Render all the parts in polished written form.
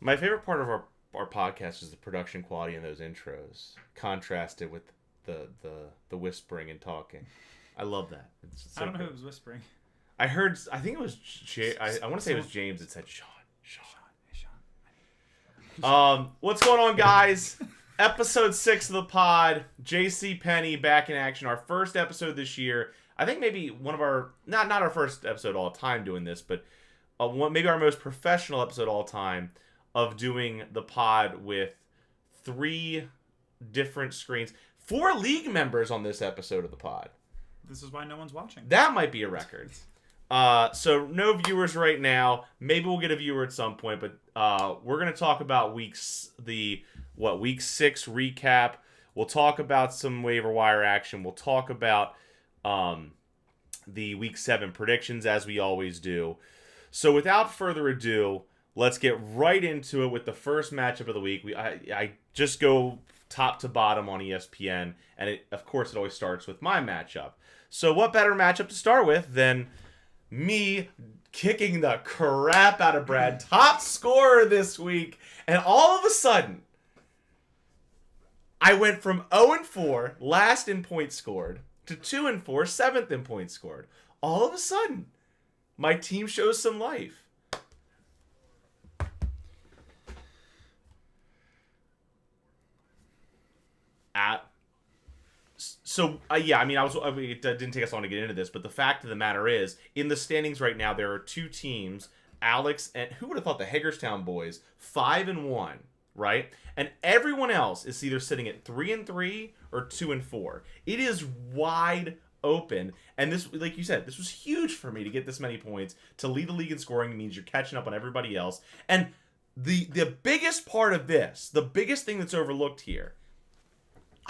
My favorite part of our podcast is the production quality in those intros, contrasted with the whispering and talking. I love that. It's I so don't know who good. was whispering. I heard. I think it was. I want to say it was James that said Sean. Sean. Hey, Sean. What's going on, guys? Episode 6 of the pod. JC Penny back in action. Our first episode this year. I think maybe one of our not our first episode all time doing this, but maybe our most professional episode all time of doing the pod with 3 different screens. 4 league members on this episode of the pod. This is why no one's watching. That might be a record. So no viewers right now. Maybe we'll get a viewer at some point, but we're gonna talk about week 6 recap. We'll talk about some waiver wire action. We'll talk about the week 7 predictions as we always do. So without further ado, let's get right into it with the first matchup of the week. I just go top to bottom on ESPN, and of course it always starts with my matchup. So what better matchup to start with than me kicking the crap out of Brad, top scorer this week, and all of a sudden, I went from 0-4, last in points scored, to 2-4, 7th in points scored. All of a sudden, my team shows some life. It didn't take us long to get into this, but the fact of the matter is, in the standings right now, there are 2 teams, Alex and who would have thought the Hagerstown boys, 5-1, right? And everyone else is either sitting at 3-3 or 2-4. It is wide open, and this, like you said, this was huge for me to get this many points. To lead the league in scoring means you're catching up on everybody else. And the biggest part of this, the biggest thing that's overlooked here,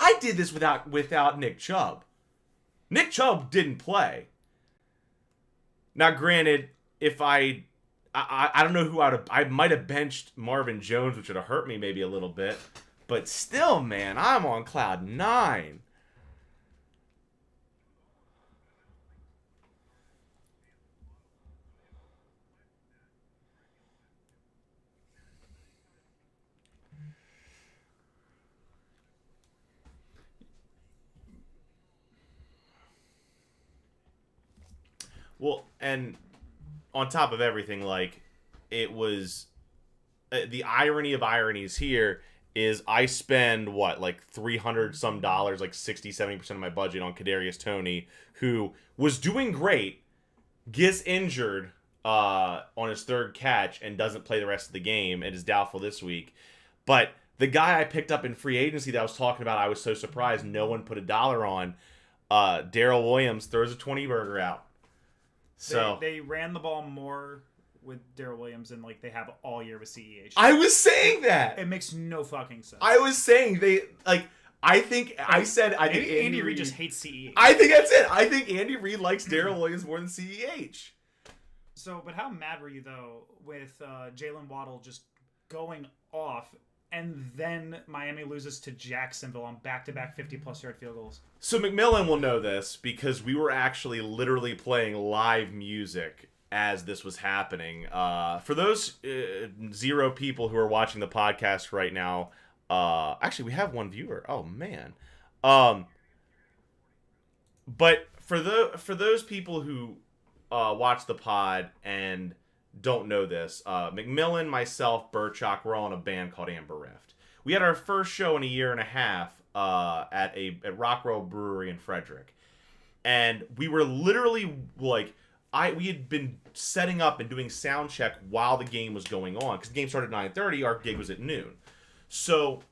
I did this without Nick Chubb. Nick Chubb didn't play. Now, granted, if I don't know who I might have benched Marvin Jones, which would have hurt me maybe a little bit, but still, man, I'm on cloud 9. Well, and on top of everything, like, it was the irony of ironies here is I spend like $300 some, like 60-70% of my budget on Kadarius Toney, who was doing great, gets injured on his 3rd catch and doesn't play the rest of the game and is doubtful this week. But the guy I picked up in free agency that I was talking about, I was so surprised no one put $1 on. Darrell Williams throws a 20 burger out. So they ran the ball more with Darrell Williams than like they have all year with CEH. I was saying that. It makes no fucking sense. I was saying I think Andy Reid just hates CEH. I think that's it. I think Andy Reid likes Darrell Williams more than CEH. So, but how mad were you though with Jalen Waddle just going off, and then Miami loses to Jacksonville on back-to-back 50-plus yard field goals? So McMillan will know this because we were actually literally playing live music as this was happening. For those 0 people who are watching the podcast right now, actually we have 1 viewer. Oh man. But for those people who watch the pod and don't know this, McMillan, myself, Burchak, we're all in a band called Amber Rift. We had our first show in a year and a half at Rockwell Brewery in Frederick, and we were literally like, we had been setting up and doing sound check while the game was going on, because the game started at 9:30. Our gig was at noon, so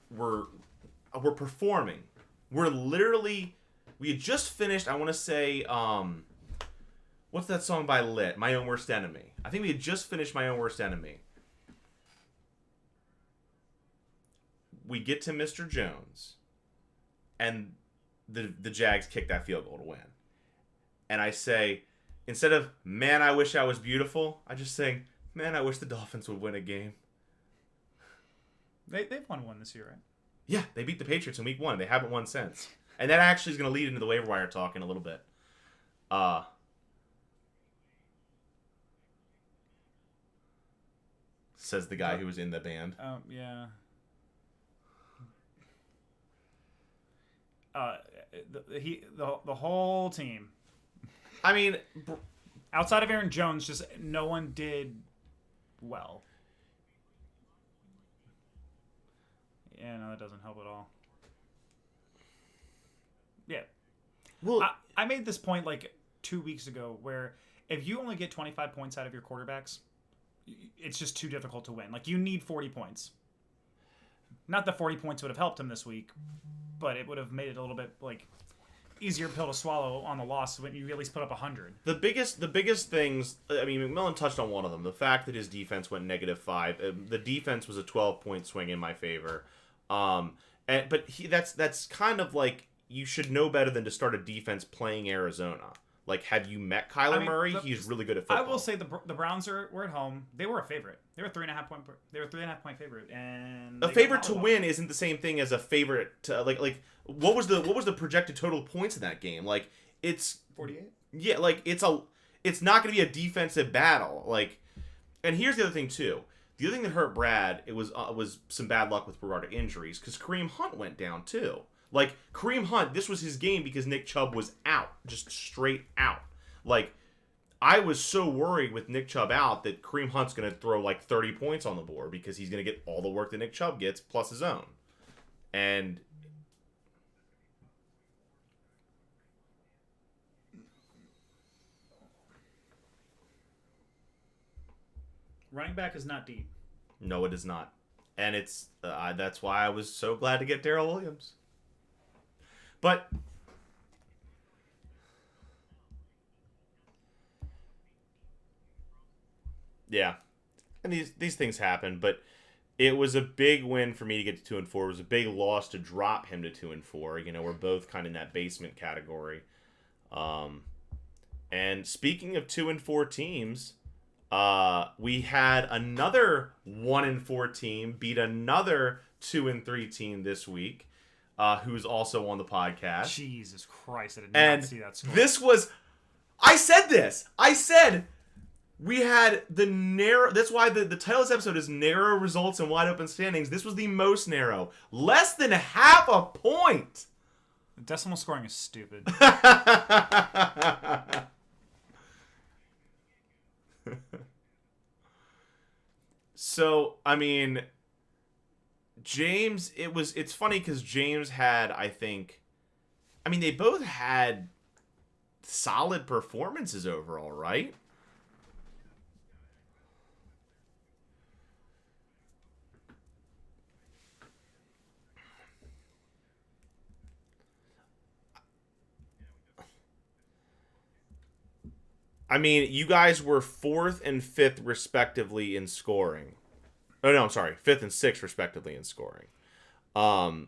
we're performing. We had just finished. I want to say, what's that song by Lit? My Own Worst Enemy. I think we had just finished My Own Worst Enemy. We get to Mr. Jones, and the Jags kick that field goal to win. And I say, instead of, man, I wish I was beautiful, I just sing, man, I wish the Dolphins would win a game. They've won 1 this year, right? Yeah, they beat the Patriots in week 1. They haven't won since. And that actually is going to lead into the waiver wire talk in a little bit. says the guy who was in the band. Yeah. The whole team. I mean, outside of Aaron Jones, just no one did well. Yeah, no, that doesn't help at all. Yeah. Well, I made this point like 2 weeks ago where if you only get 25 points out of your quarterbacks, it's just too difficult to win. Like, you need 40 points. Not that 40 points would have helped him this week, but it would have made it a little bit, like, easier pill to swallow on the loss when you at least put up 100. The biggest things, I mean, McMillan touched on one of them. The fact that his defense went -5. The defense was a 12-point swing in my favor. But that's kind of like, you should know better than to start a defense playing Arizona. Like, have you met Kyler Murray? He's really good at football. I will say the Browns were at home. They were a favorite. They were a 3.5 point. They were a 3.5 point favorite, and a favorite to win isn't the same thing as a favorite to like. What was the projected total points in that game? Like, it's 48. Yeah, like it's not going to be a defensive battle. Like, and here's the other thing too. The other thing that hurt Brad, it was some bad luck with regard to injuries, because Kareem Hunt went down too. Like, Kareem Hunt, this was his game because Nick Chubb was out, just straight out. Like, I was so worried with Nick Chubb out that Kareem Hunt's going to throw like 30 points on the board because he's going to get all the work that Nick Chubb gets plus his own. And running back is not deep. No, it is not. And it's that's why I was so glad to get Darrell Williams. But yeah, and these things happen. But it was a big win for me to get to 2-4. It was a big loss to drop him to 2-4. You know, we're both kind of in that basement category. And speaking of 2-4 teams, we had another 1-4 team beat another 2-3 team this week. Who's also on the podcast. Jesus Christ, I did not see that score. This was... I said we had the narrow... That's why the title of this episode is Narrow Results and Wide Open Standings. This was the most narrow. Less than half a point! Decimal scoring is stupid. So, I mean... James, it's funny because James had, I think, I mean, they both had solid performances overall, right? I mean, you guys were 4th and 5th respectively in scoring. Oh, no, I'm sorry. 5th and 6th, respectively, in scoring. That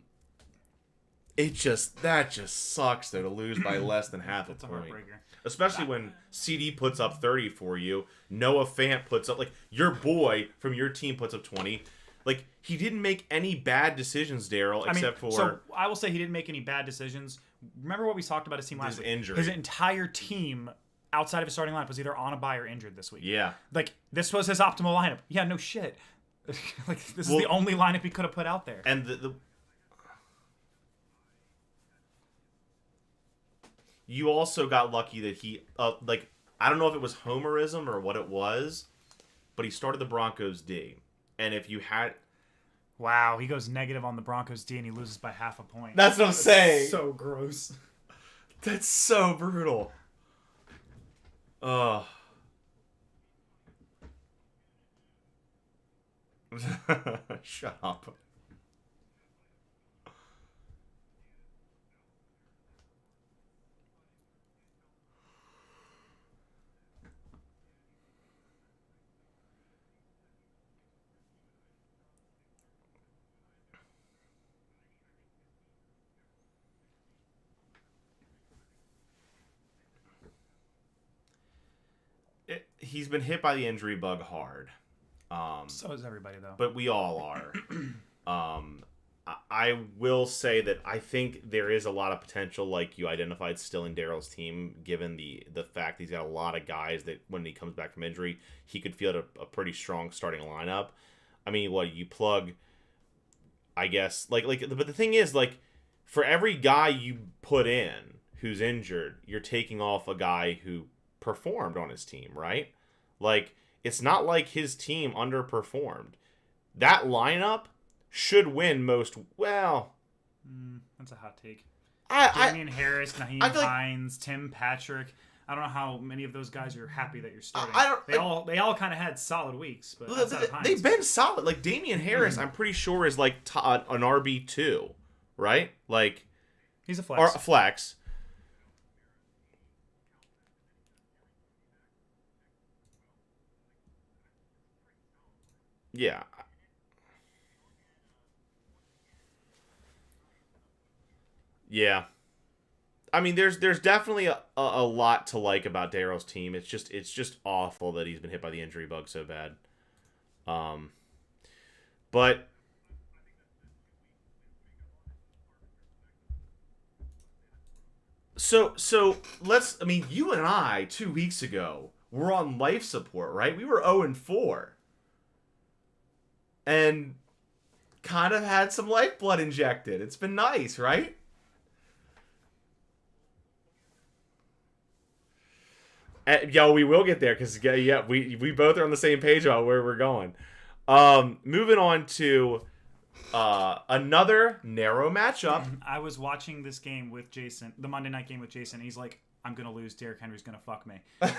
just sucks, though, to lose by less than half a point. Especially when CD puts up 30 for you. Noah Fant puts up, like, your boy from your team puts up 20. Like, he didn't make any bad decisions, Daryl, except for... So, I will say he didn't make any bad decisions. Remember what we talked about his team last week? Injury. His entire team, outside of his starting lineup, was either on a bye or injured this week. Yeah. Like, this was his optimal lineup. Yeah, no shit. Like, this is the only lineup he could have put out there. And the you also got lucky that he like, I don't know if it was homerism or what it was, but he started the Broncos D. And if you had... Wow, he goes negative on the Broncos D and he loses by half a point. That's what I'm saying. So gross. That's so brutal. Ugh. Shut up. He's been hit by the injury bug hard. So is everybody, though. But we all are. I will say that I think there is a lot of potential, like you identified, still in Daryl's team, given the fact he's got a lot of guys that when he comes back from injury, he could field a pretty strong starting lineup. I mean, what you plug, I guess, but the thing is, like, for every guy you put in who's injured, you're taking off a guy who performed on his team, right? Like, it's not like his team underperformed. That lineup should win most. Well, that's a hot take. Damian Harris, Naheem Hines, Tim Patrick. I don't know how many of those guys are happy that you're starting. They all kind of had solid weeks, but they've been solid. Like Damian Harris, I'm pretty sure is like an RB2, right? Like he's a flex. Or a flex. Yeah. Yeah. I mean, there's definitely a lot to like about Daryl's team. It's just awful that he's been hit by the injury bug so bad. But so let's. I mean, you and I 2 weeks ago were on life support, right? We were 0-4, and kind of had some lifeblood injected. It's been nice, right? Yo, we will get there because we both are on the same page about where we're going. Moving on to another narrow matchup. I was watching this game with Jason, the Monday night game with Jason. He's like, "I'm gonna lose. Derrick Henry's gonna fuck me." And,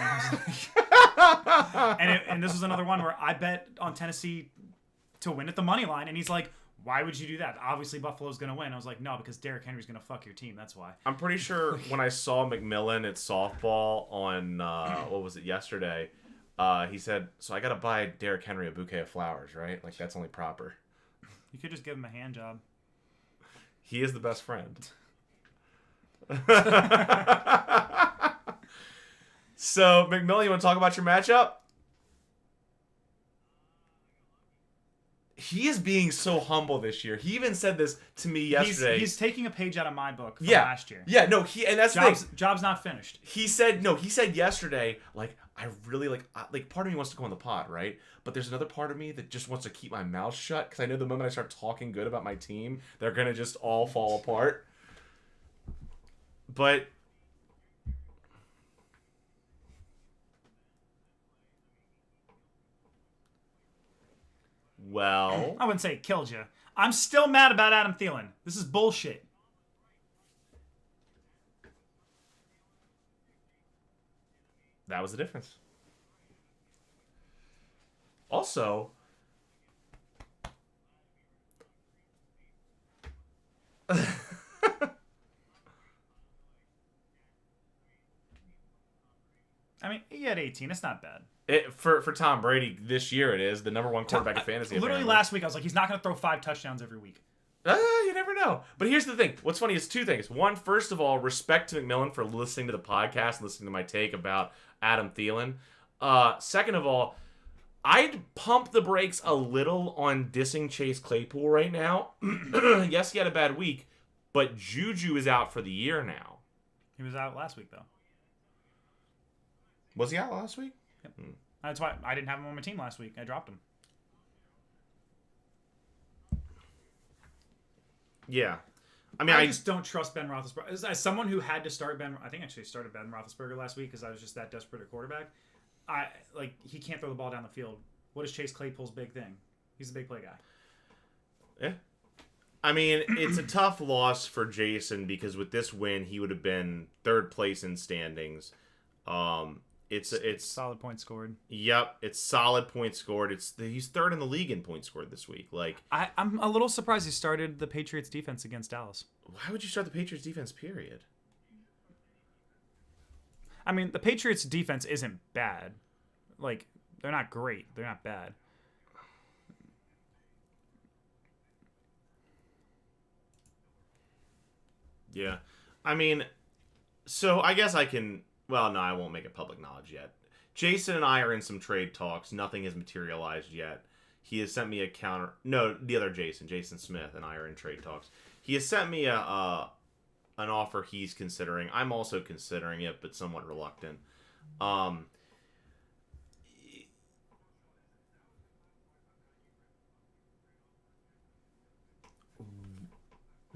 and this was another one where I bet on Tennessee to win at the money line, and he's like, "Why would you do that? Obviously Buffalo's going to win." I was like, "No, because Derrick Henry's going to fuck your team. That's why." I'm pretty sure when I saw McMillan at softball on, what was it, yesterday, he said, "So I got to buy Derrick Henry a bouquet of flowers, right? Like, that's only proper." You could just give him a hand job. He is the best friend. So, McMillan, you want to talk about your matchup? He is being so humble this year. He even said this to me yesterday. He's taking a page out of my book from last year. Yeah, no, and that's the thing. Job's not finished. He said yesterday, like, I really, like, part of me wants to go on the pod, right? But there's another part of me that just wants to keep my mouth shut because I know the moment I start talking good about my team, they're going to just all fall apart. But well, I wouldn't say it killed you. I'm still mad about Adam Thielen. This is bullshit. that was the difference. Also, I mean, he had 18. It's not bad. for Tom Brady this year, it is the number one quarterback in fantasy. Literally apparently. last week, I was like, he's not going to throw 5 touchdowns every week. You never know. But here's the thing. What's funny is two things. One, first of all, respect to McMillan for listening to the podcast and listening to my take about Adam Thielen. Second of all, I'd pump the brakes a little on dissing Chase Claypool right now. Yes, he had a bad week, but Juju is out for the year now. He was out last week, though. Was he out last week? Yep. That's why I didn't have him on my team last week. I dropped him. Yeah. I mean, I just don't trust Ben Roethlisberger. As someone who had to start I think I actually started Ben Roethlisberger last week because I was just that desperate at quarterback. He can't throw the ball down the field. What is Chase Claypool's big thing? He's a big play guy. Yeah. I mean, it's a tough loss for Jason because with this win, he would have been third place in standings. It's solid points scored. Yep, it's solid points scored. He's third in the league in points scored this week. Like, I'm a little surprised he started the Patriots defense against Dallas. Why would you start the Patriots defense? Period. I mean, the Patriots defense isn't bad. Like, they're not great. They're not bad. Yeah, I mean, so I guess I can. Well, no, I won't make it public knowledge yet. Jason and I are in some trade talks. Nothing has materialized yet. he has sent me a counter. No, the other Jason Smith, and I are in trade talks. He has sent me an offer he's considering. I'm also considering it, but somewhat reluctant.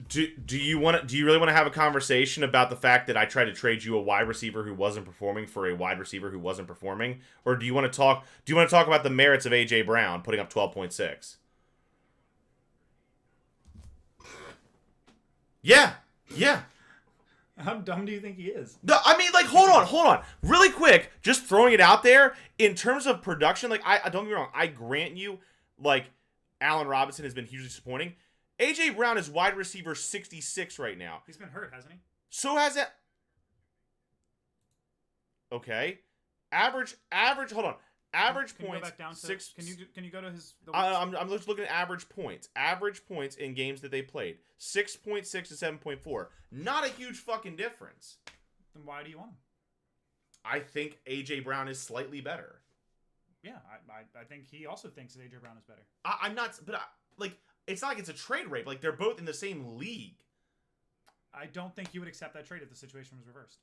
Do you really want to have a conversation about the fact that I tried to trade you a wide receiver who wasn't performing for a wide receiver who wasn't performing, or do you want to talk about the merits of AJ Brown putting up 12.6? Yeah. How dumb do you think he is? No, I mean, like, hold on, really quick, just throwing it out there in terms of production. Like, I don't get me wrong, I grant you, like, Allen Robinson has been hugely disappointing. AJ Brown is wide receiver 66 right now. He's been hurt, hasn't he? So has it. Okay. Average. Hold on. Average can points. You go back down to, six. Can you go to his? I'm just looking at average points. Average points in games that they played. 6.6 to 7.4. Not a huge fucking difference. Then why do you want him? I think AJ Brown is slightly better. Yeah, I think he also thinks that AJ Brown is better. I'm not, but like, it's not like it's a trade rape. Like, they're both in the same league. I don't think you would accept that trade if the situation was reversed.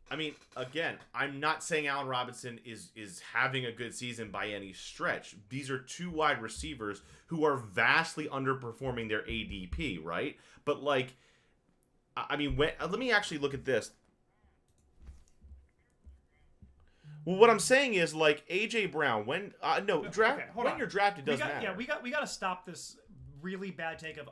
I mean, again, I'm not saying Allen Robinson is having a good season by any stretch. These are two wide receivers who are vastly underperforming their ADP, right? But, like, I mean, let me actually look at this. Well, what I'm saying is, like, AJ Brown, when you're drafted doesn't matter. Yeah, we got to stop this really bad take of,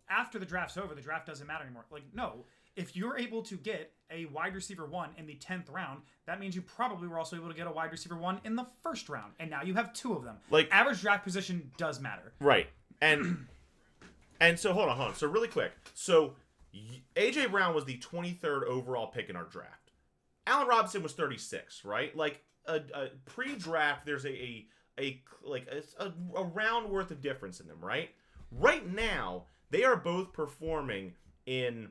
after the draft's over, the draft doesn't matter anymore. Like, no. If you're able to get a wide receiver 1 in the 10th round, that means you probably were also able to get a wide receiver 1 in the first round. And now you have 2 of them. Like, average draft position does matter. Right. And so hold on. So really quick. So AJ Brown was the 23rd overall pick in our draft. Allen Robinson was 36, right? Like, a pre-draft, there's a round worth of difference in them, right? Right now, they are both performing in,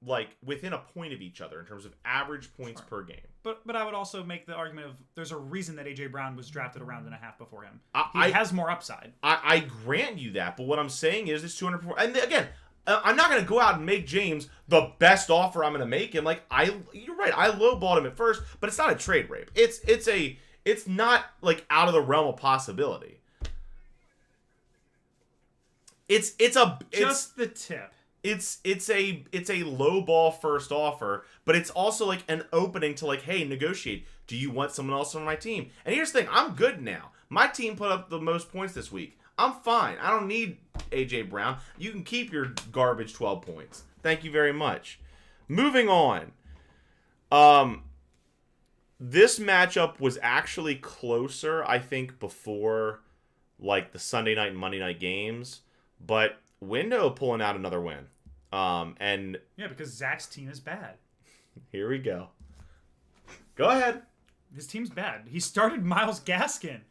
like, within a point of each other in terms of average points per game. But I would also make the argument of there's a reason that AJ Brown was drafted a round and a half before him. He has more upside. I grant you that, but what I'm saying is it's 200. And again, I'm not going to go out and make James the best offer I'm going to make him. Like, you're right, I lowballed him at first, but it's not a trade rape. It's not, like, out of the realm of possibility. It's the tip. It's a low ball first offer, but it's also, like, an opening to, like, hey, negotiate. Do you want someone else on my team? And here's the thing, I'm good now. My team put up the most points this week. I'm fine. I don't need AJ Brown. You can keep your garbage 12 points. Thank you very much. Moving on. This matchup was actually closer, I think, before, like, the Sunday night and Monday night games, but Window pulling out another win. And yeah, because Zach's team is bad. Here we go. Go ahead. His team's bad. He started Myles Gaskin.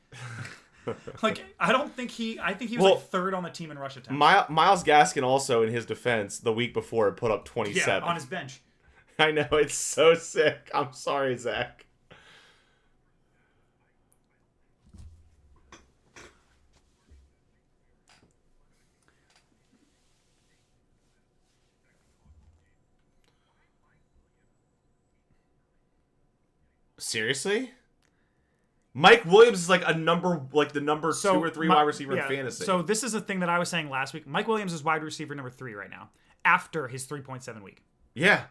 Like, I think he was like third on the team in rush attempts. Myles Gaskin also, in his defense, the week before put up 27. Yeah, on his bench. I know, it's so sick. I'm sorry, Zach. Seriously? Mike Williams is like the number 2 or 3 wide receiver in fantasy. So this is a thing that I was saying last week. Mike Williams is wide receiver number 3 right now, after his 3.7 week. Yeah.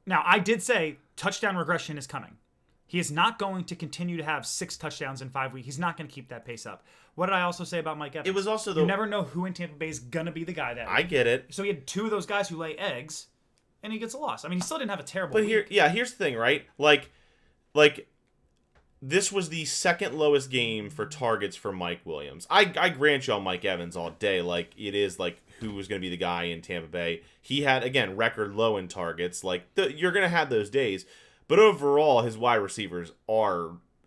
Now, I did say touchdown regression is coming. He is not going to continue to have 6 touchdowns in 5 weeks. He's not going to keep that pace up. What did I also say about Mike Evans? It was also you never know who in Tampa Bay is going to be the guy that week. I get it. So he had 2 of those guys who lay eggs, and he gets a loss. I mean, he still didn't have a terrible week. Here's the thing, right? Like, this was the second lowest game for targets for Mike Williams. I grant you on Mike Evans all day. Like, it is, like, who was going to be the guy in Tampa Bay. He had, again, record low in targets. Like, you're going to have those days. But overall, his wide receivers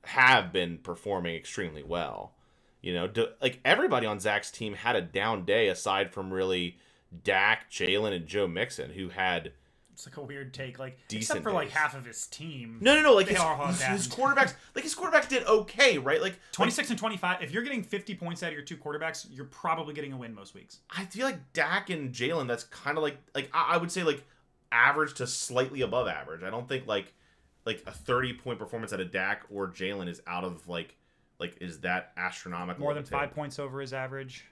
have been performing extremely well. You know, like, everybody on Zach's team had a down day aside from really Dak, Jalen, and Joe Mixon, who had It's like a weird take, like decent except for like days. half of his team. No. Like They his are hard quarterbacks, his quarterbacks did okay, right? Like 26 and 25. If you're getting 50 points out of your two quarterbacks, you're probably getting a win most weeks. I feel like Dak and Jalen, that's kind of like I would say like average to slightly above average. I don't think like a 30-point performance out of Dak or Jalen is out of like is that astronomical? More than 5 points over his average,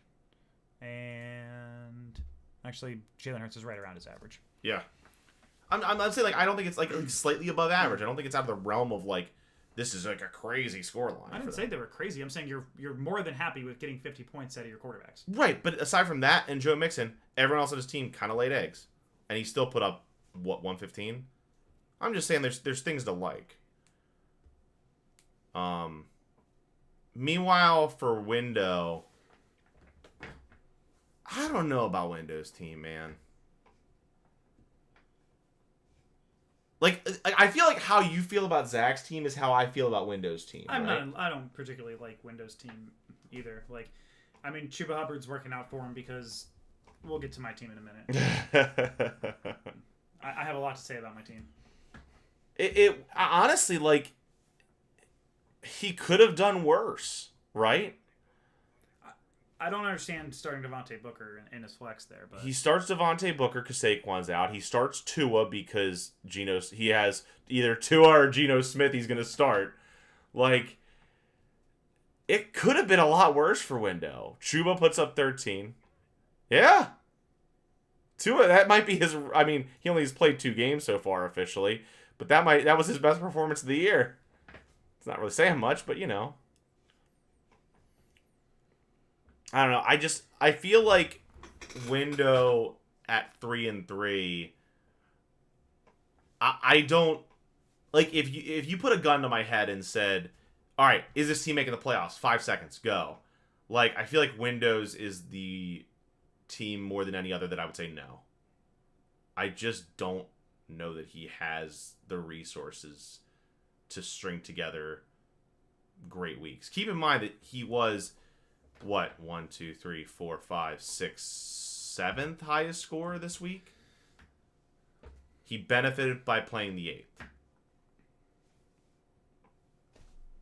and actually Jalen Hurts is right around his average. Yeah. I'm saying, like, I don't think it's, like slightly above average. I don't think it's out of the realm of, like, this is, like, a crazy scoreline. I didn't say they were crazy. I'm saying you're more than happy with getting 50 points out of your quarterbacks. Right, but aside from that and Joe Mixon, everyone else on his team kind of laid eggs. And he still put up, 115? I'm just saying there's things to like. Meanwhile, for Window, I don't know about Window's team, man. Like, I feel like how you feel about Zach's team is how I feel about Window's team. I don't particularly like Windows team either. Like, I mean, Chuba Hubbard's working out for him because we'll get to my team in a minute. I have a lot to say about my team. It honestly, like, he could have done worse, right? I don't understand starting Devontae Booker in his flex there, but he starts Devontae Booker because Saquon's out. He starts Tua because he has either Tua or Geno Smith he's going to start. Like, it could have been a lot worse for Window. Chuba puts up 13. Yeah. Tua, that might be his. I mean, he only has played 2 games so far officially, but that was his best performance of the year. It's not really saying much, but you know. I don't know. I feel like Window at 3-3. I don't like if you put a gun to my head and said, "All right, is this team making the playoffs? 5 seconds, go." Like, I feel like Windows is the team more than any other that I would say no. I just don't know that he has the resources to string together great weeks. Keep in mind that he was 1, 2, 3, 4, 5, 6, 7th highest scorer this week. He benefited by playing the 8th.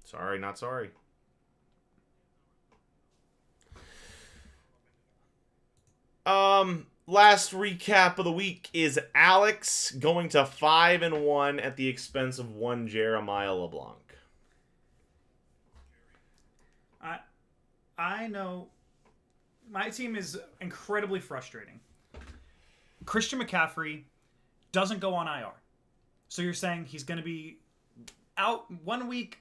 Sorry, not sorry. Last recap of the week is Alex going to 5-1 at the expense of 1 Jeremiah LeBlanc. I know my team is incredibly frustrating. Christian McCaffrey doesn't go on IR. So you're saying he's going to be out 1 week,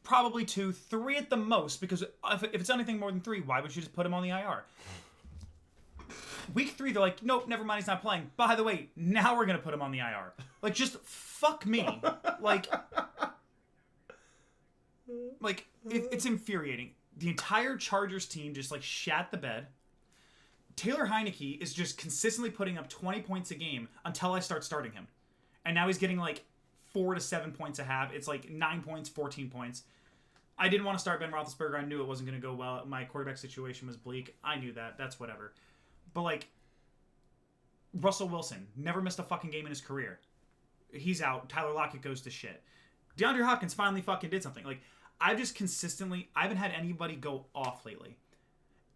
probably 2, 3 at the most, because if it's anything more than 3, why would you just put him on the IR? Week 3, they're like, nope, never mind, he's not playing. By the way, now we're going to put him on the IR. Like, just fuck me. It's infuriating. The entire Chargers team just, like, shat the bed. Taylor Heineke is just consistently putting up 20 points a game until I start starting him. And now he's getting, like, 4 to 7 points a half. It's, like, 9 points, 14 points. I didn't want to start Ben Roethlisberger. I knew it wasn't going to go well. My quarterback situation was bleak. I knew that. That's whatever. But, like, Russell Wilson never missed a fucking game in his career. He's out. Tyler Lockett goes to shit. DeAndre Hopkins finally fucking did something. Like, I haven't had anybody go off lately.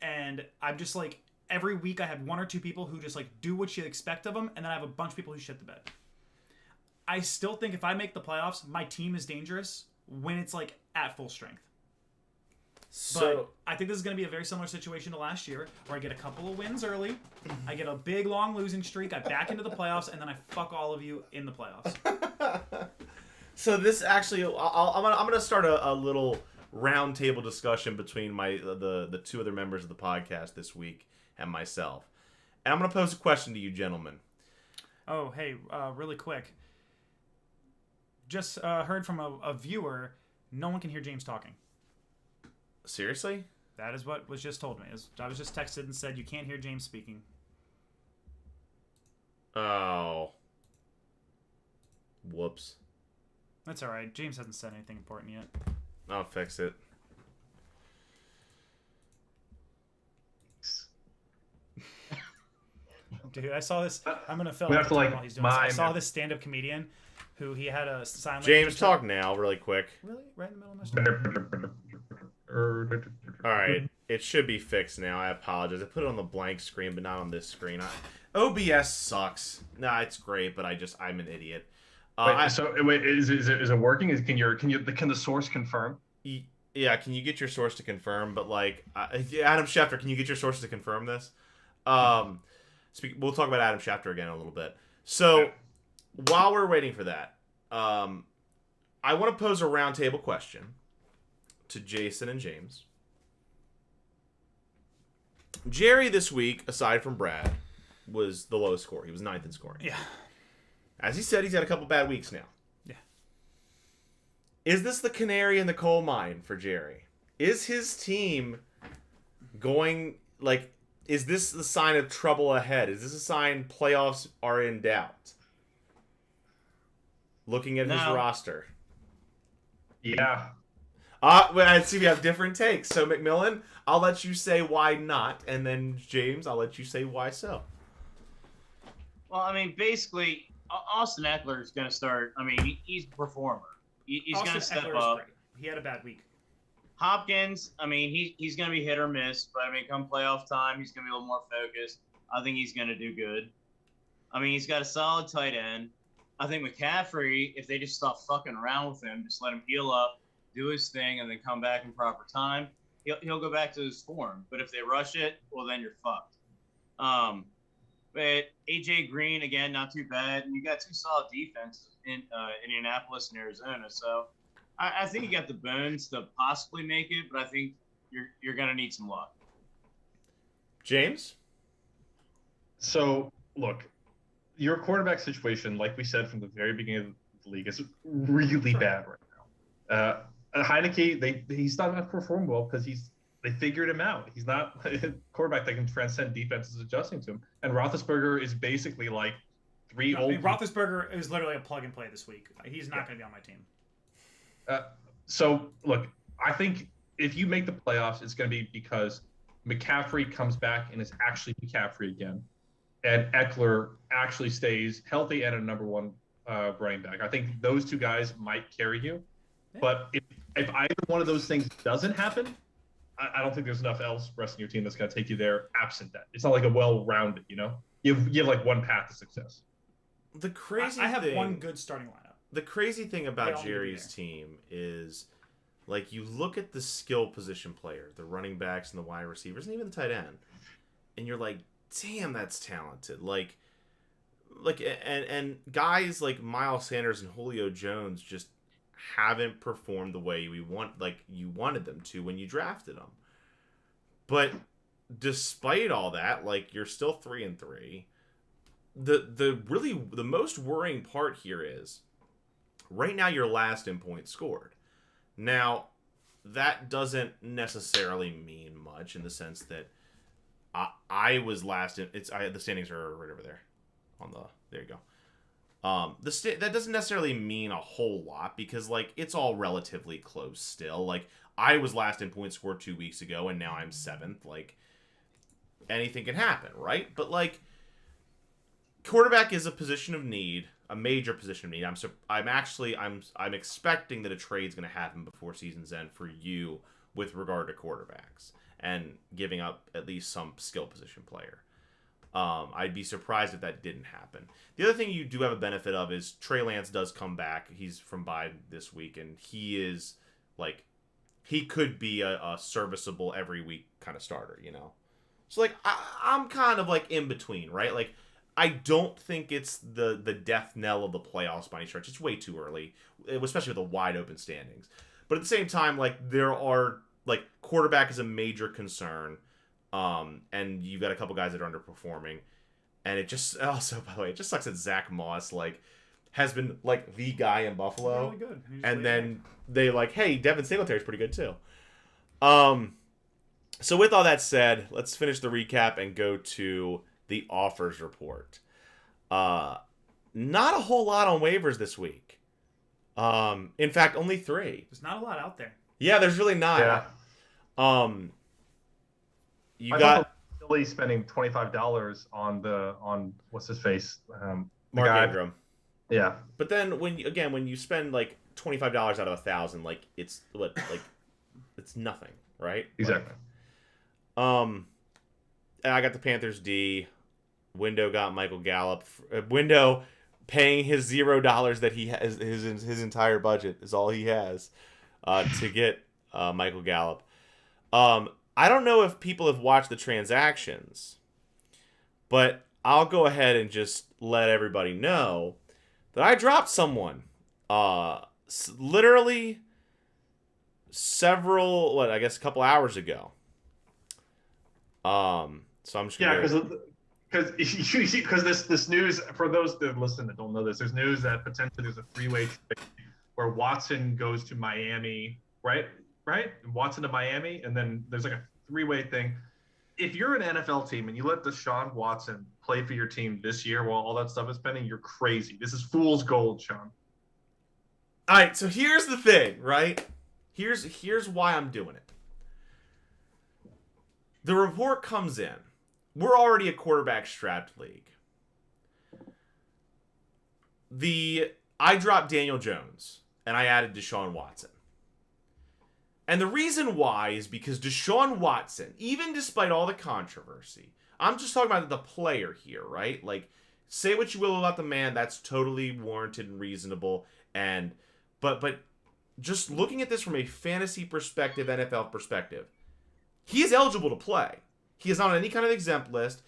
And I'm just like, every week I have 1 or 2 people who just like do what you expect of them, and then I have a bunch of people who shit the bed. I still think if I make the playoffs, my team is dangerous when it's like at full strength. But I think this is going to be a very similar situation to last year, where I get a couple of wins early, I get a big long losing streak, I back into the playoffs, and then I fuck all of you in the playoffs. So this actually, I'm gonna start a little round table discussion between the 2 other members of the podcast this week and myself, and I'm gonna pose a question to you, gentlemen. Oh, hey, really quick. Just heard from a viewer. No one can hear James talking. Seriously? That is what was just told me. I was just texted and said you can't hear James speaking. Oh. Whoops. That's all right. James hasn't said anything important yet. I'll fix it. Dude, I saw this. I'm gonna fill We out have the to, time like, while he's doing this. I mime saw it. this stand-up comedian who he had a sign language. James, talk now, really quick. Really? Right in the middle of my story? All right, it should be fixed now. I apologize. I put it on the blank screen, but not on this screen. OBS sucks. Nah, it's great, but I'm an idiot. Wait, is it working? Can the source confirm? Yeah, can you get your source to confirm? But Adam Schefter, can you get your source to confirm this? We'll talk about Adam Schefter again in a little bit. So while we're waiting for that, I want to pose a roundtable question to Jason and James. Jerry this week, aside from Brad, was the lowest score. He was 9th in scoring. Yeah. As he said, he's had a couple bad weeks now. Yeah. Is this the canary in the coal mine for Jerry? Is his team going, is this the sign of trouble ahead? Is this a sign playoffs are in doubt? Looking at his roster. Yeah. I see we have different takes. So, McMillan, I'll let you say why not. And then, James, I'll let you say why so. Well, I mean, basically, Austin Eckler is going to start. I mean, he's a performer. He's going to step up. Great. He had a bad week. Hopkins, I mean, he's going to be hit or miss. But, I mean, come playoff time, he's going to be a little more focused. I think he's going to do good. I mean, he's got a solid tight end. I think McCaffrey, if they just stop fucking around with him, just let him heal up, do his thing, and then come back in proper time, he'll go back to his form. But if they rush it, well, then you're fucked. But AJ Green, again, not too bad. And you got two solid defenses in Indianapolis and Arizona. So I think you got the bones to possibly make it, but I think you're going to need some luck. James? So, look, your quarterback situation, like we said from the very beginning of the league, is really bad right now. Heineke, he's not going to perform well because they figured him out. He's not a quarterback that can transcend defenses adjusting to him. And Roethlisberger is basically like Roethlisberger is literally a plug and play this week. He's not going to be on my team. So, look, I think if you make the playoffs, it's going to be because McCaffrey comes back and is actually McCaffrey again. And Eckler actually stays healthy and a number one running back. I think those two guys might carry you. Yeah. But if either one of those things doesn't happen, I don't think there's enough else rest in your team that's going to take you there absent that. It's not like a well-rounded, You have like one path to success. The crazy I have one good starting lineup. The crazy thing about Jerry's team is, you look at the skill position player, the running backs and the wide receivers, and even the tight end, and you're like, damn, that's talented. And guys like Miles Sanders and Julio Jones just haven't performed the way you wanted them to when you drafted them. But despite all that, you're still 3-3. The most worrying part here is right now you're last in points scored. Now, that doesn't necessarily mean much in the sense that I was last in. The standings are right over there. There you go. That doesn't necessarily mean a whole lot because it's all relatively close still. I was last in points scored 2 weeks ago and now I'm 7th. Anything can happen, right? But quarterback is a position of need, a major position of need. I'm expecting that a trade's going to happen before season's end for you with regard to quarterbacks and giving up at least some skill position player. I'd be surprised if that didn't happen. The other thing you do have a benefit of is Trey Lance does come back. He's from bye this week, and he is he could be a serviceable every week kind of starter, So I'm kind of in between, right? I don't think it's the death knell of the playoffs by any stretch. It's way too early, especially with the wide open standings. But at the same time, there are quarterback is a major concern. And you've got a couple guys that are underperforming, and it just also, by the way, it just sucks that Zach Moss has been the guy in Buffalo, really good. And then they hey, Devin Singletary's pretty good too. So with all that said, let's finish the recap and go to the offers report. Not a whole lot on waivers this week. In fact, only 3. There's not a lot out there. Yeah, there's really not. Yeah. You got silly spending $25 on what's his face, the Mark guy. Ingram. Yeah, But then when you spend like $25 out of 1,000, like it's it's nothing, right? exactly. And I got the Panthers D. Window got Michael Gallup. Window paying his $0 that he has, his entire budget is all he has to get Michael Gallup. I don't know if people have watched the transactions, but I'll go ahead and just let everybody know that I dropped someone literally a couple hours ago. So I'm just gonna because this news, for those that listen that don't know this, there's news that potentially there's a three-way trade where Watson goes to Miami, right? Watson to Miami, and then there's like a three-way thing. If you're an NFL team and you let Deshaun Watson play for your team this year while all that stuff is pending, you're crazy. This is fool's gold, Sean. All right, so here's the thing, right? Here's why I'm doing it. The report comes in. We're already a quarterback-strapped league. I dropped Daniel Jones, and I added Deshaun Watson. And the reason why is because Deshaun Watson, even despite all the controversy, I'm just talking about the player here, right? Like, say what you will about the man, that's totally warranted and reasonable. But just looking at this from a fantasy perspective, NFL perspective, he is eligible to play. He is not on any kind of exempt list.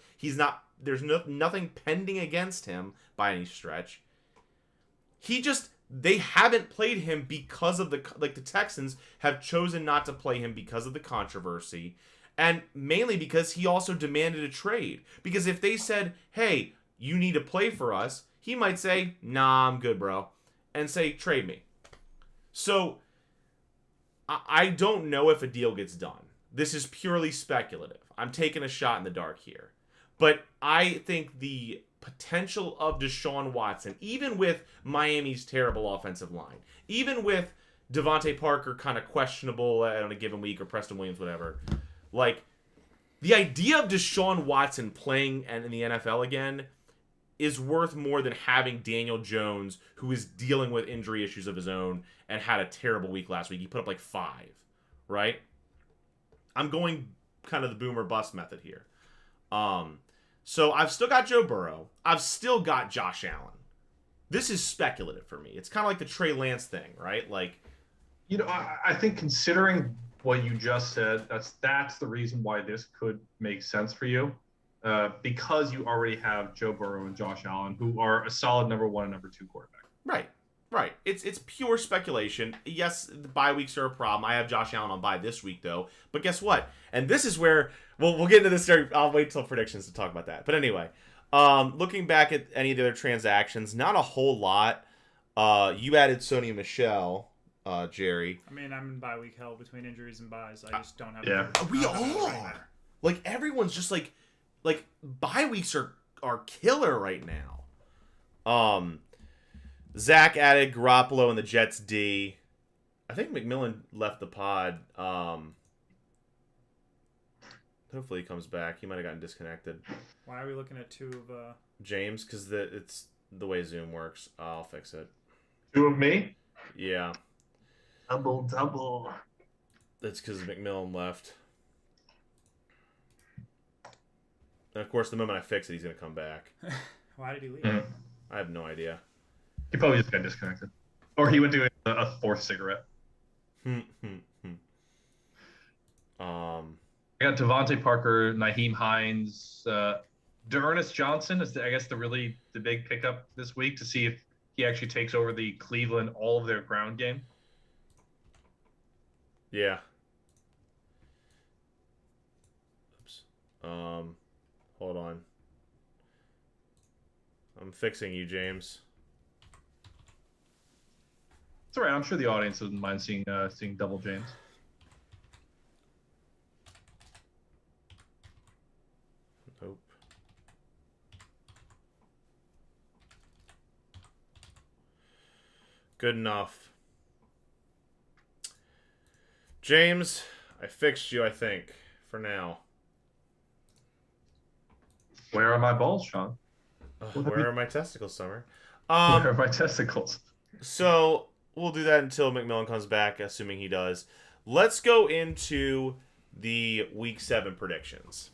There's nothing pending against him by any stretch. They haven't played him because of the Texans have chosen not to play him because of the controversy, and mainly because he also demanded a trade. Because if they said, "Hey, you need to play for us," he might say, "Nah, I'm good, bro," and say, "Trade me." So I don't know if a deal gets done. This is purely speculative. I'm taking a shot in the dark here. But I think the potential of Deshaun Watson, even with Miami's terrible offensive line, even with Devontae Parker kind of questionable on a given week, or Preston Williams, whatever, like, the idea of Deshaun Watson playing in the NFL again is worth more than having Daniel Jones, who is dealing with injury issues of his own and had a terrible week last week. He put up like 5, right? I'm going kind of the boomer bust method here. So I've still got Joe Burrow. I've still got Josh Allen. This is speculative for me. It's kind of like the Trey Lance thing, right? Like, I think considering what you just said, that's the reason why this could make sense for you, because you already have Joe Burrow and Josh Allen, who are a solid number 1 and number 2 quarterback. Right. It's pure speculation. Yes, the bye weeks are a problem. I have Josh Allen on bye this week, though. But guess what? And this is where we'll get into this. I'll wait till predictions to talk about that. But anyway, looking back at any of the other transactions, not a whole lot. You added Sony Michel, Jerry. I mean, I'm in bye week hell between injuries and buys. I just don't have. Yeah. We all are. Like, everyone's just like bye weeks are killer right now. Zach added Garoppolo and the Jets D. I think McMillan left the pod. Hopefully he comes back. He might have gotten disconnected. Why are we looking at 2 of James? Because it's the way Zoom works. I'll fix it. 2 of me? Yeah. Double. That's because McMillan left. And of course, the moment I fix it, he's going to come back. Why did he leave? Mm-hmm. I have no idea. He probably just got disconnected. Or he went to a 4th cigarette. I got Devontae Parker, Naheem Hines, D'Ernest Johnson is, I guess, the big pickup this week to see if he actually takes over the Cleveland, all of their ground game. Yeah. Oops. Hold on. I'm fixing you, James. It's all right. I'm sure the audience doesn't mind seeing double James. Nope. Good enough. James, I fixed you, I think, for now. Where are my balls, Sean? Where are my testicles, Summer? Where are my testicles? So we'll do that until McMillan comes back, assuming he does. Let's go into the Week 7 predictions.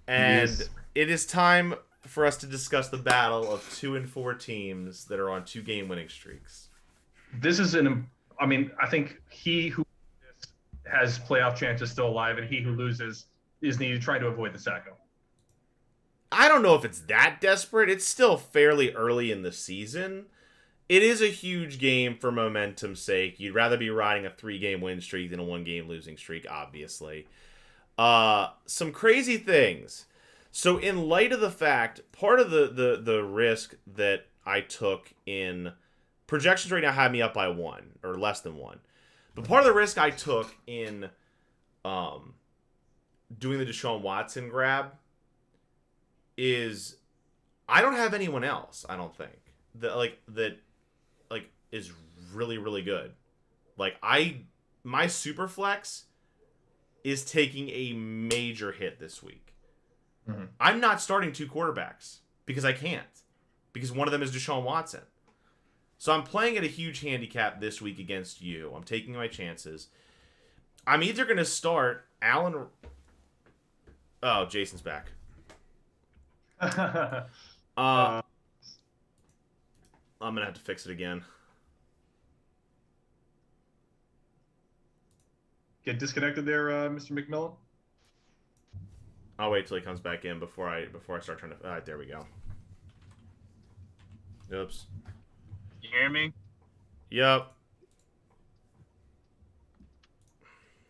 And Yes. it is time for us to discuss the battle of 2 and 4 teams that are on 2-game winning streaks. This is I think he who has playoff chances still alive, and he who loses is needed trying to avoid the Sacco. I don't know if it's that desperate. It's still fairly early in the season. It is a huge game for momentum's sake. You'd rather be riding a 3-game win streak than a 1-game losing streak, obviously. Some crazy things. So in light of the fact, part of the risk that I took in projections right now had me up by 1 or less than 1. But part of the risk I took in doing the Deshaun Watson grab is I don't have anyone else, I don't think, that is really, really good. My super flex is taking a major hit this week. Mm-hmm. I'm not starting 2 quarterbacks because I can't. Because one of them is Deshaun Watson. So I'm playing at a huge handicap this week against you. I'm taking my chances. I'm either going to start Allen... Oh, Jason's back. I'm going to have to fix it again. Get disconnected there, Mr. McMillan. I'll wait till he comes back in before I start trying to... All right, there we go. Oops. You hear me? Yep.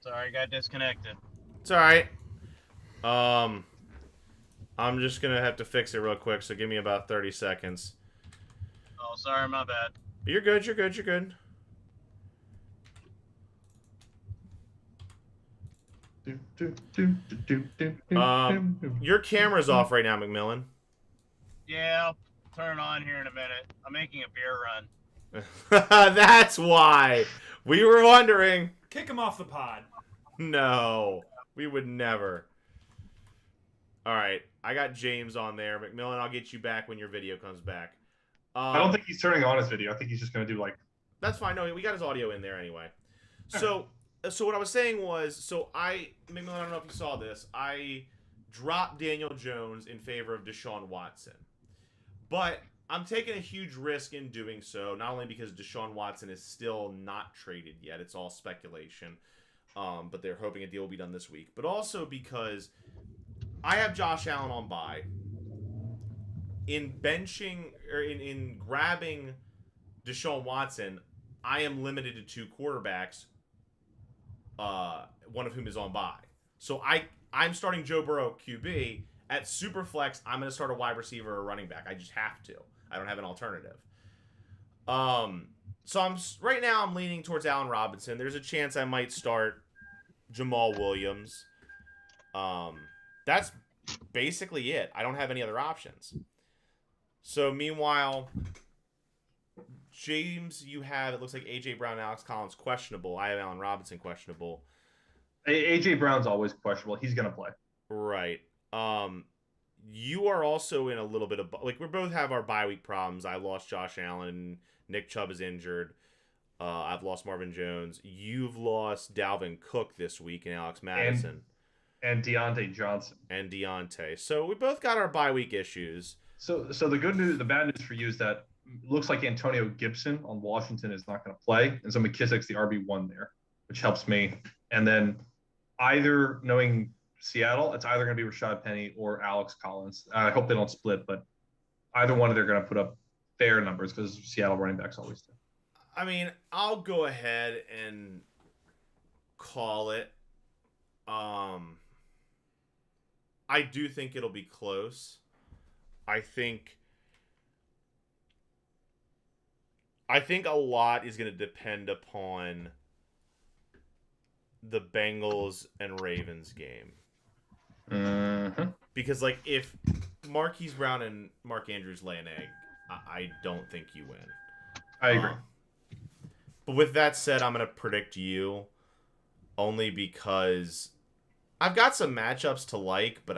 Sorry, I got disconnected. It's all right. I'm just going to have to fix it real quick, so give me about 30 seconds. Oh, sorry, my bad. You're good, you're good, you're good. Your camera's off right now, McMillan. Yeah, I'll turn it on here in a minute. I'm making a beer run. That's why. We were wondering. Kick him off the pod. No, we would never. All right, I got James on there. McMillan, I'll get you back when your video comes back. I don't think he's turning on his video. I think he's just going to do That's fine. No, we got his audio in there anyway. So what I was saying was, McMillan, I don't know if you saw this. I dropped Daniel Jones in favor of Deshaun Watson. But I'm taking a huge risk in doing so, not only because Deshaun Watson is still not traded yet. It's all speculation. But they're hoping a deal will be done this week. But also because I have Josh Allen on bye. In benching, or in grabbing Deshaun Watson, I am limited to 2 quarterbacks, one of whom is on bye. So I'm starting Joe Burrow QB. At Superflex, I'm going to start a wide receiver or running back. I just have to. I don't have an alternative. So right now I'm leaning towards Allen Robinson. There's a chance I might start Jamal Williams. That's basically it. I don't have any other options. So meanwhile, James, you have, it looks like A.J. Brown and Alex Collins questionable. I have Allen Robinson questionable. A.J. Brown's always questionable. He's going to play. Right. You are also in a little bit of, we both have our bye week problems. I lost Josh Allen. Nick Chubb is injured. I've lost Marvin Jones. You've lost Dalvin Cook this week and Alex Madison. And Deontay Johnson. And Deontay. So we both got our bye week issues. So the bad news for you is that looks like Antonio Gibson on Washington is not going to play. And so McKissick's the RB1 there, which helps me. And then either knowing Seattle, it's either going to be Rashad Penny or Alex Collins. I hope they don't split, but either one of them are going to put up fair numbers because Seattle running backs always do. I mean, I'll go ahead and call it. I do think it'll be close. I think a lot is going to depend upon the Bengals and Ravens game. Mm-hmm. Because, if Marquise Brown and Mark Andrews lay an egg, I don't think you win. I agree. But with that said, I'm going to predict you only because I've got some matchups to like, but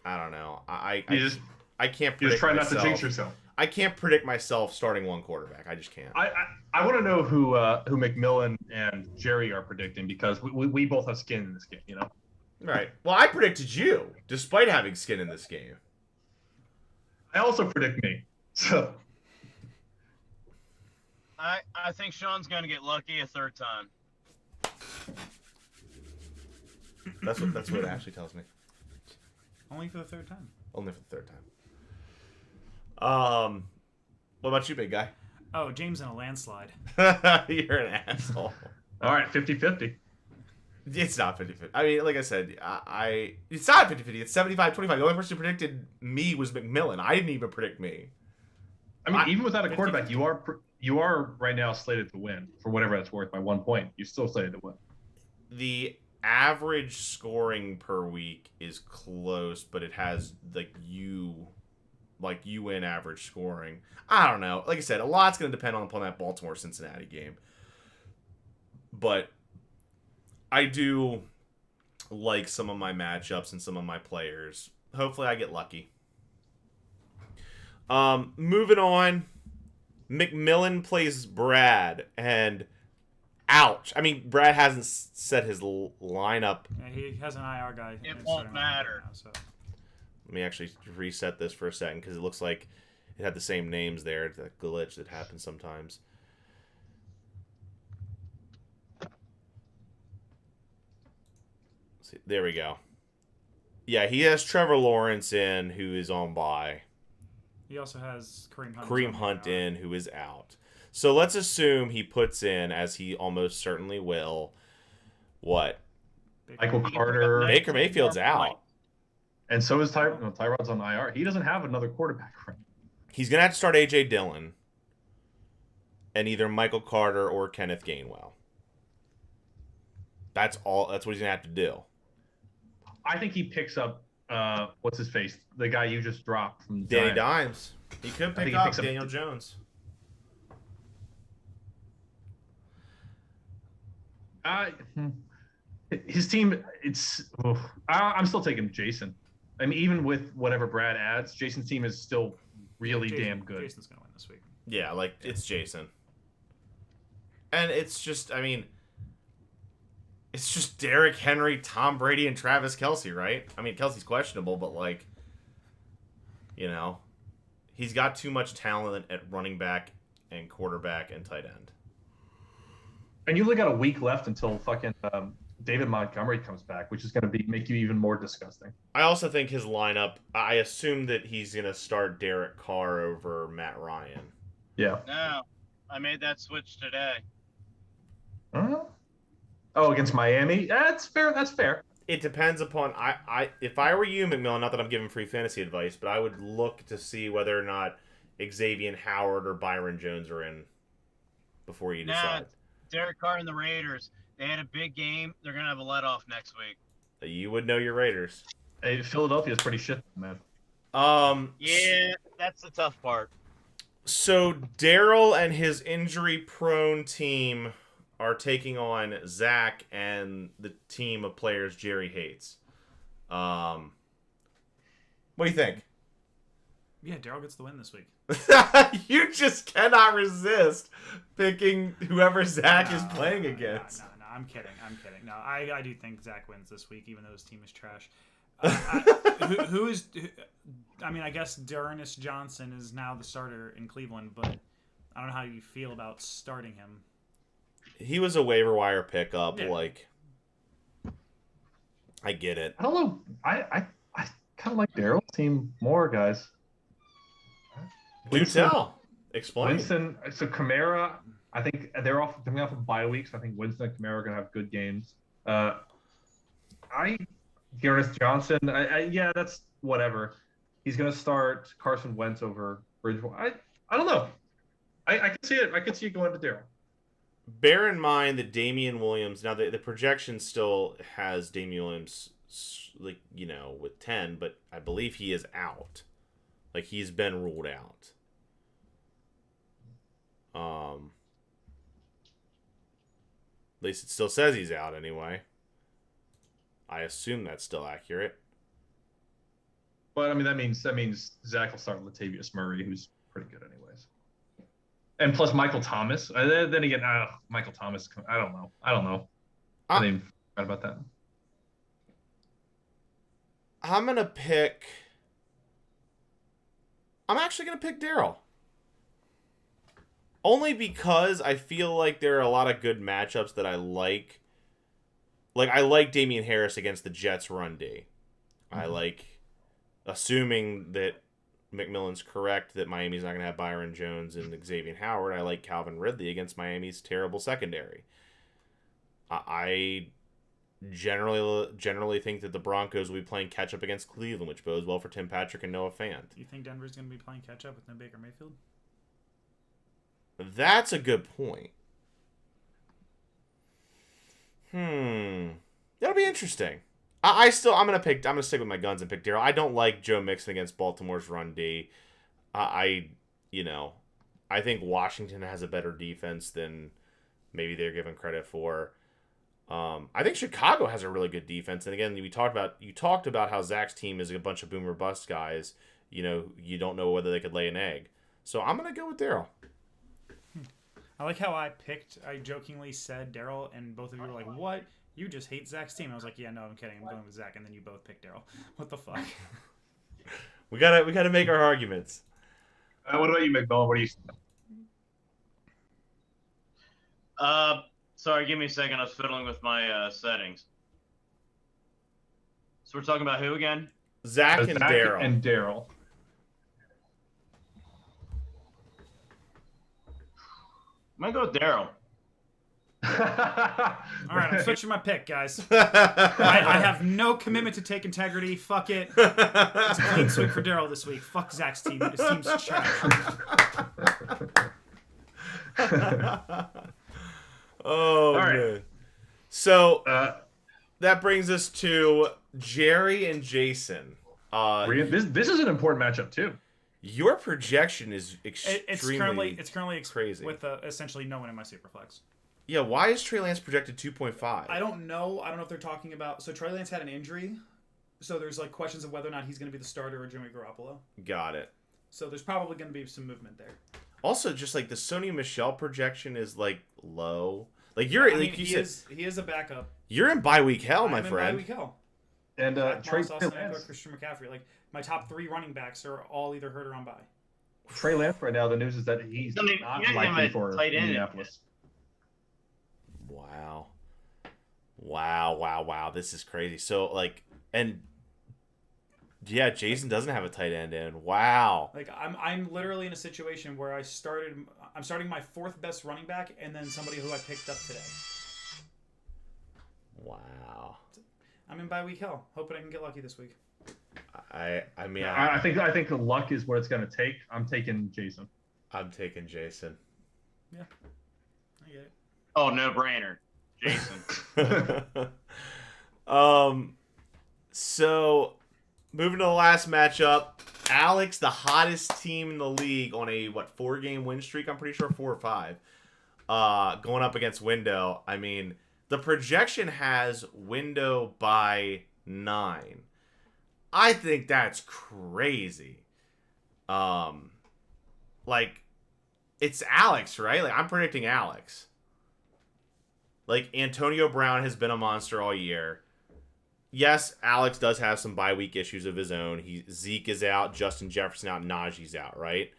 I don't know. You just I can't you just predict try not to myself. jinx yourself. I can't predict myself starting one quarterback. I just can't. I want to know who McMillan and Jerry are predicting because we both have skin in this game, you know. Right. Well, I predicted you, despite having skin in this game. I also predict me. So I think Sean's going to get lucky a third time. That's what Ashley tells me. Only for the third time. Only for the third time. What about you, big guy? Oh, James in a landslide. You're an asshole. all right, 50-50. It's not 50-50. I mean, like I said, it's not 50-50. It's 75-25. The only person who predicted me was McMillan. I didn't even predict me. I mean, even without a quarterback, you are right now slated to win for whatever that's worth by 1 point. You're still slated to win. The average scoring per week is close, but it has you win average scoring. I don't know. Like I said, a lot's going to depend on that Baltimore-Cincinnati game. But I do like some of my matchups and some of my players. Hopefully I get lucky. Moving on. McMillan plays Brad, and ouch. I mean, Brad hasn't set his lineup. Yeah, he has an IR guy. It won't matter. Now, so. Let me actually reset this for a second because it looks like it had the same names there. It's that glitch that happens sometimes. See, there we go. Yeah, he has Trevor Lawrence in, who is on bye. He also has Kareem Hunt in, who is out. So let's assume he puts in, as he almost certainly will, what? Michael Carter. Baker Mayfield's out. And so is Tyrod's on IR. He doesn't have another quarterback right now. He's going to have to start A.J. Dillon and either Michael Carter or Kenneth Gainwell. That's all. That's what he's going to have to do. I think he picks up, what's his face? The guy you just dropped from the Danny Giants. Dimes. He could I think pick he up picks up- Daniel Jones. His team, I'm still taking Jason. I mean, even with whatever Brad adds, Jason's team is still really damn good. Jason's going to win this week. Yeah, it's Jason. And it's just, I mean, it's just Derrick Henry, Tom Brady, and Travis Kelce, right? I mean, Kelsey's questionable, but, he's got too much talent at running back and quarterback and tight end. And you only got a week left until fucking David Montgomery comes back, which is going to make you even more disgusting. I also think his lineup, I assume that he's going to start Derek Carr over Matt Ryan. Yeah. No, I made that switch today. Oh, against Miami? That's fair. That's fair. It depends upon if I were you, McMillan, not that I'm giving free fantasy advice, but I would look to see whether or not Xavier Howard or Byron Jones are in before you decide. Derek Carr and the Raiders, they had a big game. They're going to have a let-off next week. You would know your Raiders. Hey, Philadelphia's pretty shit, man. Yeah, that's the tough part. So Daryl and his injury-prone team are taking on Zach and the team of players Jerry hates. What do you think? Yeah, Daryl gets the win this week. You just cannot resist picking whoever Zach is playing against. No, I'm kidding. No, I do think Zach wins this week, even though his team is trash. I guess D'Ernest Johnson is now the starter in Cleveland, but I don't know how you feel about starting him. He was a waiver wire pickup. Yeah. I get it. I don't know. I kind of like Daryl's team more, guys. Do tell. Explain. Winston. So Kamara, I think they're coming off of bye weeks. I think Winston and Kamara are gonna have good games. D'Ernest Johnson. Yeah, that's whatever. He's gonna start Carson Wentz over Bridgewater. I don't know. I can see it. I could see it going to Daryl. Bear in mind that Damian Williams, now the projection still has Damian Williams, with 10, but I believe he is out. He's been ruled out. At least it still says he's out anyway. I assume that's still accurate. But I mean, that means Zach will start Latavius Murray, who's pretty good anyways. And plus Michael Thomas. Then again, Michael Thomas. I don't know. I didn't even forget about that. I'm actually gonna pick Daryl. Only because I feel like there are a lot of good matchups that I like. Like, I like Damian Harris against the Jets run D. I like, assuming that McMillan's correct, that Miami's not going to have Byron Jones and Xavier Howard. I like Calvin Ridley against Miami's terrible secondary. I generally think that the Broncos will be playing catch-up against Cleveland, which bodes well for Tim Patrick and Noah Fant. Do you think Denver's going to be playing catch-up with no Baker Mayfield? That's a good point. That'll be interesting. I'm gonna stick with my guns and pick Daryl. I don't like Joe Mixon against Baltimore's run D. I think Washington has a better defense than maybe they're given credit for. I think Chicago has a really good defense. And again, you talked about how Zach's team is a bunch of boomer bust guys. You don't know whether they could lay an egg. So I'm gonna go with Daryl. I like how I jokingly said Daryl, and both of you were like, "What? You just hate Zach's team." I was like, "Yeah, no, I'm kidding. I'm going with Zach." And then you both picked Daryl. What the fuck? we gotta make our arguments. What about you, McMillan? What do you? Sorry, give me a second. I was fiddling with my settings. So we're talking about who again? Zach and Daryl. And Daryl. I'm gonna go with Daryl. All right, I'm switching my pick, guys. I have no commitment to take integrity. Fuck it. It's a clean sweep for Daryl this week. Fuck Zach's team. His team's trash. Oh, right. man. So that brings us to Jerry and Jason. This is an important matchup too. Your projection is extremely It's currently crazy. with essentially no one in my superflex. Yeah, why is Trey Lance projected 2.5? I don't know. I don't know if they're talking about. So Trey Lance had an injury, so there's like questions of whether or not he's going to be the starter or Jimmy Garoppolo. Got it. So there's probably going to be some movement there. Also, just like the Sony Michel projection is like low. Like He is a backup. You're in bye week hell, my I'm in friend. bye week hell. And Trey Austin Lance. Eckler, Christian McCaffrey. Like my top 3 running backs are all either hurt or on bye. Trey Lance right now. The news is that he's not likely for Indianapolis. Wow. This is crazy. So, yeah, Jason doesn't have a tight end in. Wow. Like, I'm literally in a situation where I'm starting my 4th best running back and then somebody who I picked up today. Wow. I'm in bye week hell. Hoping I can get lucky this week. I think the luck is what it's going to take. I'm taking Jason. I'm taking Jason. Yeah. I get it. Oh, no brainer. Jason. So moving to the last matchup, Alex, the hottest team in the league on a 4-game win streak, I'm pretty sure 4 or 5. Going up against Window. I mean, the projection has Window by 9. I think that's crazy. It's Alex, right? Like, I'm predicting Alex. Like, Antonio Brown has been a monster all year. Yes, Alex does have some bye week issues of his own. Zeke is out, Justin Jefferson out, Najee's out, right?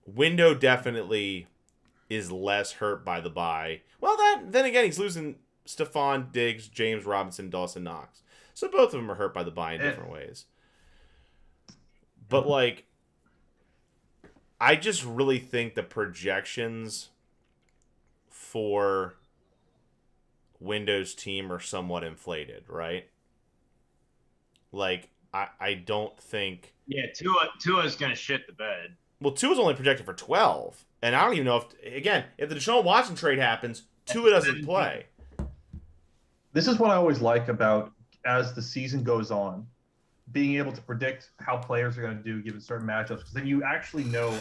Window definitely is less hurt by the bye. Well, then again, he's losing Stephon Diggs, James Robinson, Dawson Knox. So both of them are hurt by the bye in different ways. But, I just really think the projections for Windows team are somewhat inflated, right? I don't think... Yeah, Tua's going to shit the bed. Well, Tua's only projected for 12. And I don't even know if the Deshaun Watson trade happens, Tua doesn't play. This is what I always like about, as the season goes on, being able to predict how players are going to do given certain matchups, because then you actually know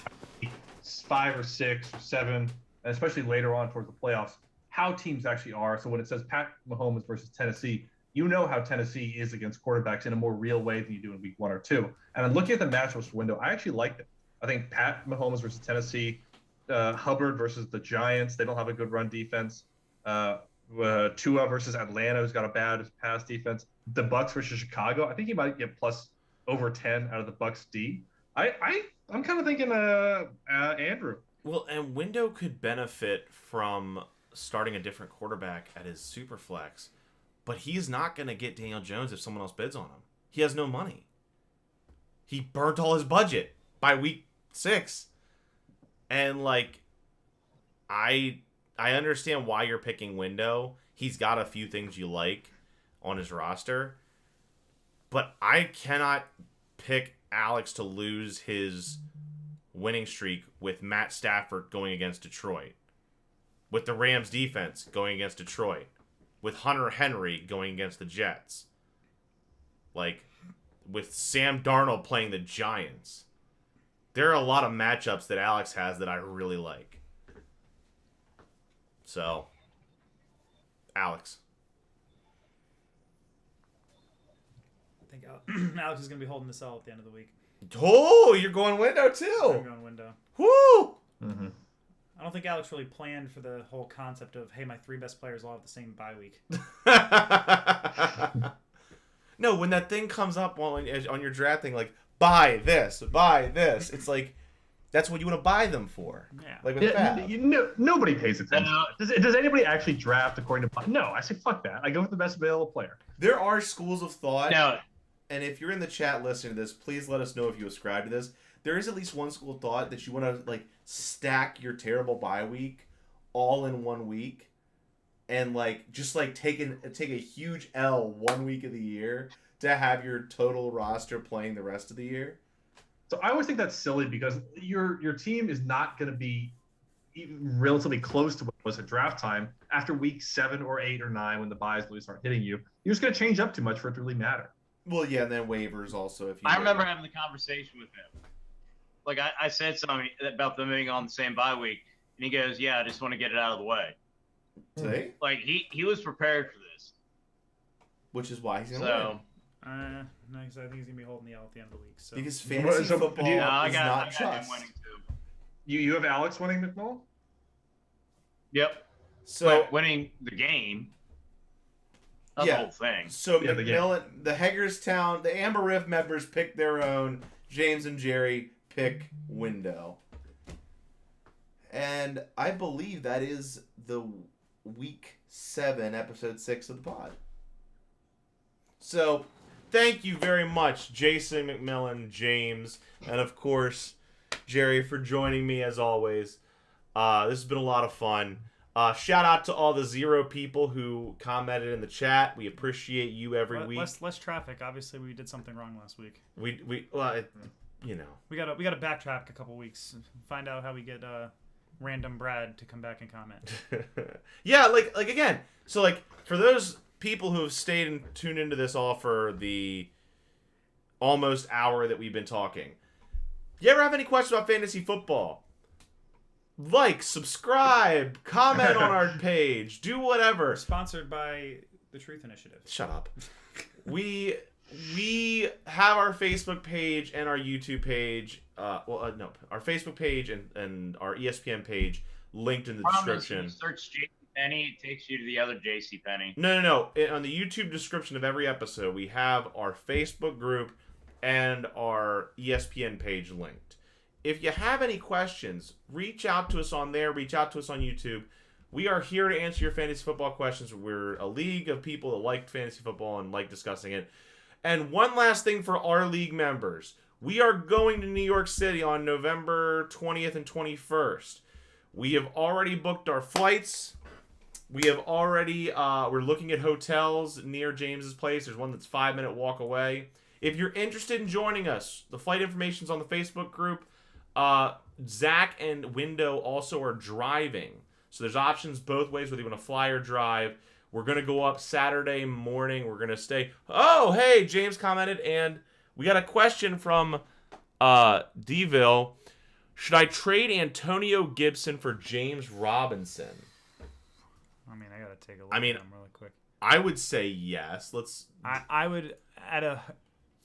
5 or 6 or 7, and especially later on towards the playoffs, how teams actually are. So when it says Pat Mahomes versus Tennessee, you know how Tennessee is against quarterbacks in a more real way than you do in week 1 or 2. And then looking at the matchups window, I actually like it. I think Pat Mahomes versus Tennessee, Hubbard versus the Giants. They don't have a good run defense. Tua versus Atlanta, who's got a bad pass defense. The Bucks versus Chicago. I think he might get plus over 10 out of the Bucks D. I'm kind of thinking Andrew. Well, and Window could benefit from starting a different quarterback at his super flex, but he's not going to get Daniel Jones if someone else bids on him. He has no money. He burnt all his budget by week 6. And like I understand why you're picking Window. He's got a few things you like on his roster. But I cannot pick Alex to lose his winning streak with Matt Stafford going against Detroit, with the Rams defense going against Detroit, with Hunter Henry going against the Jets, like with Sam Darnold playing the Giants. There are a lot of matchups that Alex has that I really like. So, Alex. I think Alex is going to be holding this L at the end of the week. Oh, you're going Window I'm too. going Window. Woo! Mm-hmm. I don't think Alex really planned for the whole concept of, hey, my 3 best players all have the same bye week. No, when that thing comes up on your draft thing, like, buy this, it's like, that's what you want to buy them for. Yeah. Like with Fab. Nobody pays attention. Does anybody actually draft according to... No, I say fuck that. I go with the best available player. There are schools of thought, No, and if you're in the chat listening to this, please let us know if you ascribe to this. There is at least one school of thought that you want to like stack your terrible bye week all in 1 week, and like just like take a huge L 1 week of the year to have your total roster playing the rest of the year. So I always think that's silly because your team is not going to be even relatively close to what it was at draft time after week 7 or 8 or 9 when the buys really start hitting you. You're just going to change up too much for it to really matter. Well, yeah, and then waivers also. If you I remember having the conversation with him. Like I said something about them being on the same bye week, and he goes, "Yeah, I just want to get it out of the way." See? Like he was prepared for this. Which is why he's going to So win. No, because I think he's going to be holding the L at the end of the week. So. Because fantasy football is I not got him trust. winning too. You have Alex winning, McNull? Yep. So Winning the game. Not Yeah. the whole thing. So Yeah, McMillan, the Hagerstown, the Amber Riff members pick their own. James and Jerry pick Window. And I believe that is the week 7, episode 6 of the pod. So thank you very much, Jason, McMillan, James, and of course, Jerry, for joining me as always. This has been a lot of fun. Shout out to all the 0 people who commented in the chat. We appreciate you every week. Less traffic. Obviously, we did something wrong last week. You know. We got to backtrack a couple weeks, find out how we get random Brad to come back and comment. Yeah, like again. So like for those people who have stayed and tuned into this all for the almost hour that we've been talking, you ever have any questions about fantasy football? Like, subscribe, comment on our page, do whatever. Sponsored by the Truth Initiative. Shut up. We have our Facebook page and our YouTube page. No, our Facebook page and our ESPN page linked in the description. When you search JC Penny, it takes you to the other JC Penny. No. On the YouTube description of every episode, we have our Facebook group and our ESPN page linked. If you have any questions, reach out to us on there. Reach out to us on YouTube. We are here to answer your fantasy football questions. We're a league of people that like fantasy football and like discussing it. And one last thing for our league members. We are going to New York City on November 20th and 21st. We have already booked our flights. We have already, we're looking at hotels near James's place. There's one that's 5-minute walk away. If you're interested in joining us, the flight information's on the Facebook group. Zach and Window also are driving. So there's options both ways, whether you want to fly or drive. We're going to go up Saturday morning. We're going to stay. Oh, hey, James commented, and we got a question from D-Ville. Should I trade Antonio Gibson for James Robinson? I mean, I got to take a look at him really quick. I would say yes. I would, at a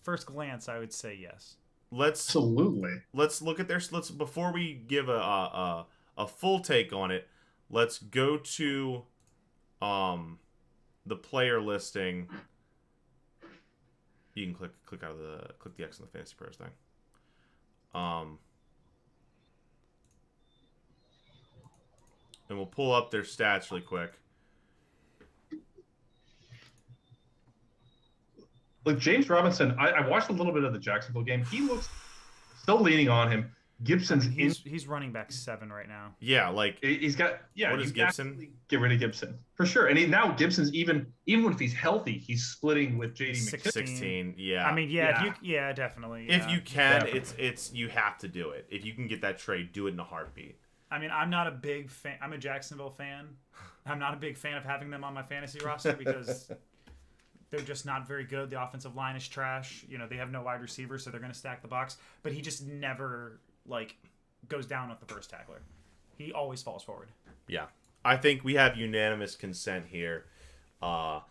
first glance, I would say yes. Absolutely. Let's look at let's before we give a full take on it. Let's go to the player listing. You can click the X on the Fantasy Pros thing. And we'll pull up their stats really quick. Like James Robinson, I watched a little bit of the Jacksonville game. He looks still leaning on him. Gibson's he's running back 7 right now. Yeah, like he's got What is Gibson? Get rid of Gibson for sure. And now Gibson's even if he's healthy, he's splitting with JD McKissic. 16. Yeah. I mean, yeah, definitely. If you can, Definitely. it's you have to do it. If you can get that trade, do it in a heartbeat. I mean, I'm not a big fan. I'm a Jacksonville fan. I'm not a big fan of having them on my fantasy roster because they're just not very good. The offensive line is trash. You know, they have no wide receiver, so they're going to stack the box. But he just never goes down with the first tackler. He always falls forward. Yeah, I think we have unanimous consent here. 4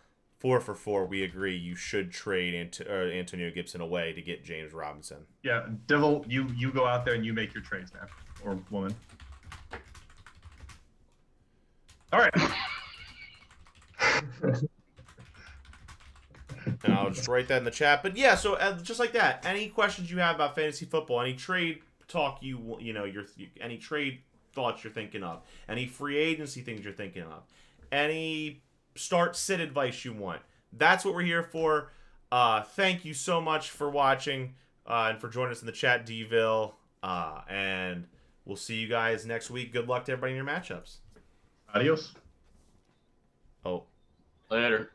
for 4, we agree you should trade Antonio Gibson away to get James Robinson. Yeah, Devil, you go out there and you make your trades, man or woman. All right. And I'll just write that in the chat. But yeah, so just like that, any questions you have about fantasy football, any trade talk any trade thoughts you're thinking of, any free agency things you're thinking of, any sit advice you want, that's what we're here for. Thank you so much for watching and for joining us in the chat, Deville. And we'll see you guys next week. Good luck to everybody in your matchups. Adios. Oh. Later.